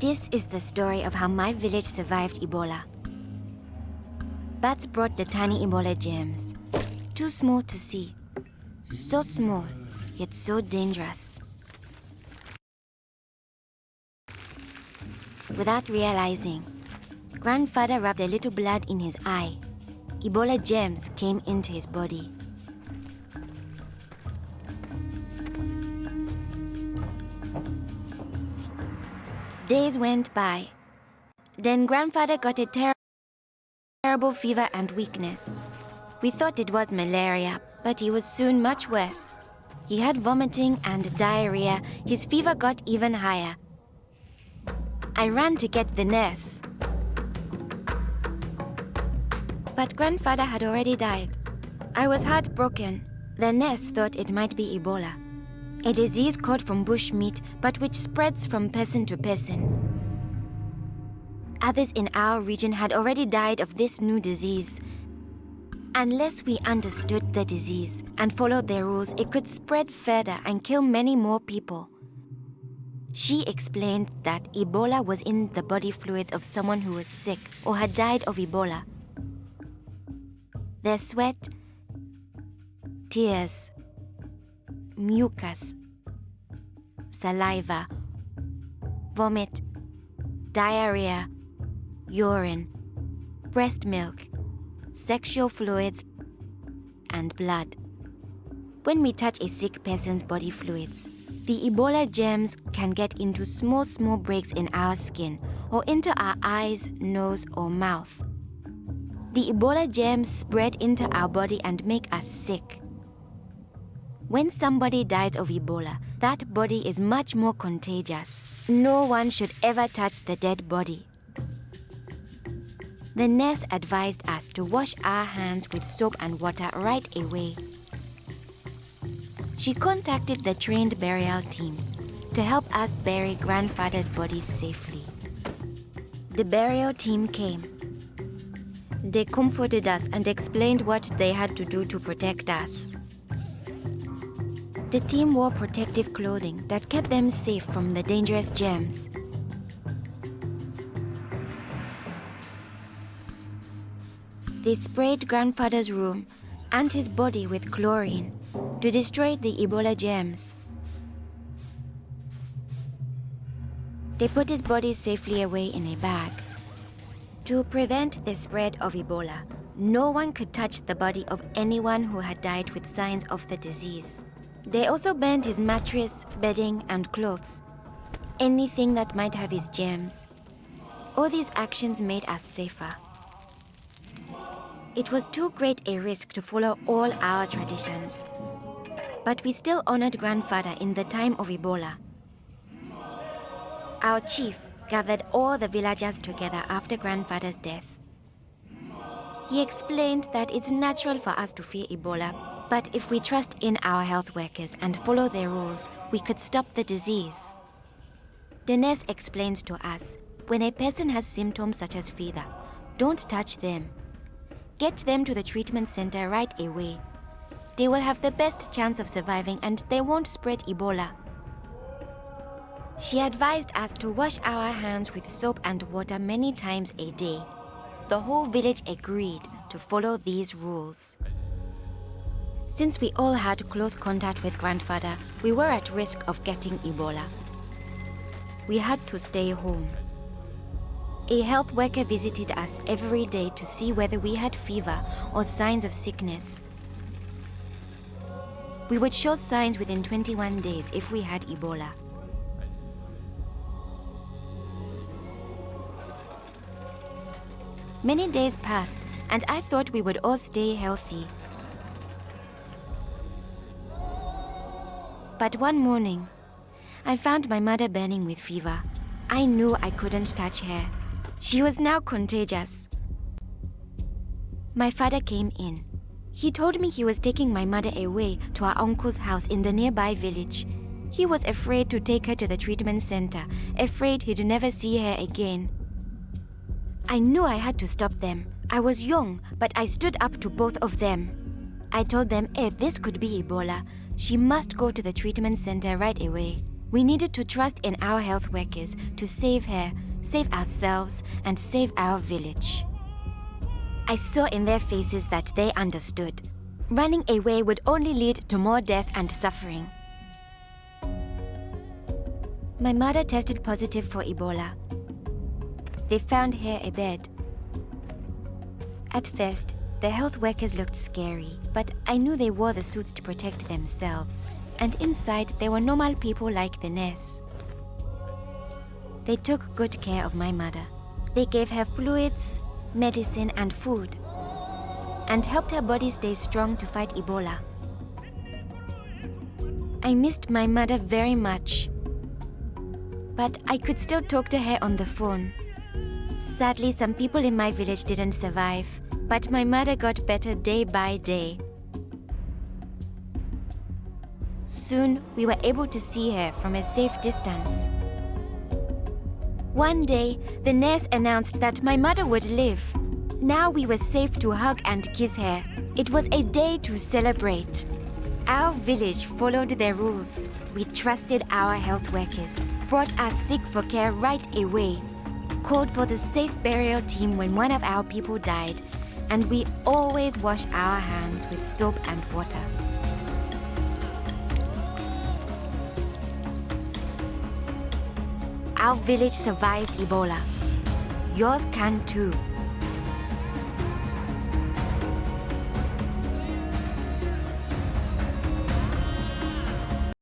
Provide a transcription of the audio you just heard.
This is the story of how my village survived Ebola. Bats brought the tiny Ebola germs. Too small to see. So small, yet so dangerous. Without realizing, grandfather rubbed a little blood in his eye. Ebola germs came into his body. Days went by. Then grandfather got a terrible fever and weakness. We thought it was malaria, but he was soon much worse. He had vomiting and diarrhea. His fever got even higher. I ran to get the nurse. But grandfather had already died. I was heartbroken. The nurse thought it might be Ebola, a disease caught from bush meat, but which spreads from person to person. Others in our region had already died of this new disease. Unless we understood the disease and followed their rules, it could spread further and kill many more people. She explained that Ebola was in the body fluids of someone who was sick or had died of Ebola. Their sweat, tears, mucus, saliva, vomit, diarrhea, urine, breast milk, sexual fluids, and blood. When we touch a sick person's body fluids, the Ebola germs can get into small breaks in our skin or into our eyes, nose, or mouth. The Ebola germs spread into our body and make us sick. When somebody dies of Ebola, that body is much more contagious. No one should ever touch the dead body. The nurse advised us to wash our hands with soap and water right away. She contacted the trained burial team to help us bury grandfather's body safely. The burial team came. They comforted us and explained what they had to do to protect us. The team wore protective clothing that kept them safe from the dangerous germs. They sprayed grandfather's room and his body with chlorine to destroy the Ebola germs. They put his body safely away in a bag. To prevent the spread of Ebola, no one could touch the body of anyone who had died with signs of the disease. They also burned his mattress, bedding, and clothes, anything that might have his germs. All these actions made us safer. It was too great a risk to follow all our traditions, but we still honored grandfather in the time of Ebola. Our chief gathered all the villagers together after grandfather's death. He explained that it's natural for us to fear Ebola, but if we trust in our health workers and follow their rules, we could stop the disease. The nurse explained to us, when a person has symptoms such as fever, don't touch them. Get them to the treatment center right away. They will have the best chance of surviving and they won't spread Ebola. She advised us to wash our hands with soap and water many times a day. The whole village agreed to follow these rules. Since we all had close contact with grandfather, we were at risk of getting Ebola. We had to stay home. A health worker visited us every day to see whether we had fever or signs of sickness. We would show signs within 21 days if we had Ebola. Many days passed, and I thought we would all stay healthy. But one morning, I found my mother burning with fever. I knew I couldn't touch her. She was now contagious. My father came in. He told me he was taking my mother away to our uncle's house in the nearby village. He was afraid to take her to the treatment center, afraid he'd never see her again. I knew I had to stop them. I was young, but I stood up to both of them. I told them if this could be Ebola, she must go to the treatment center right away. We needed to trust in our health workers to save her, save ourselves, and save our village. I saw in their faces that they understood. Running away would only lead to more death and suffering. My mother tested positive for Ebola. They found her a bed. At first, the health workers looked scary, but I knew they wore the suits to protect themselves, and inside they were normal people like the nurse. They took good care of my mother. They gave her fluids, medicine, and food, and helped her body stay strong to fight Ebola. I missed my mother very much, but I could still talk to her on the phone. Sadly, some people in my village didn't survive, but my mother got better day by day. Soon, we were able to see her from a safe distance. One day, the nurse announced that my mother would live. Now we were safe to hug and kiss her. It was a day to celebrate. Our village followed their rules. We trusted our health workers, brought our sick for care right away, called for the safe burial team when one of our people died, and we always wash our hands with soap and water. Our village survived Ebola. Yours can too.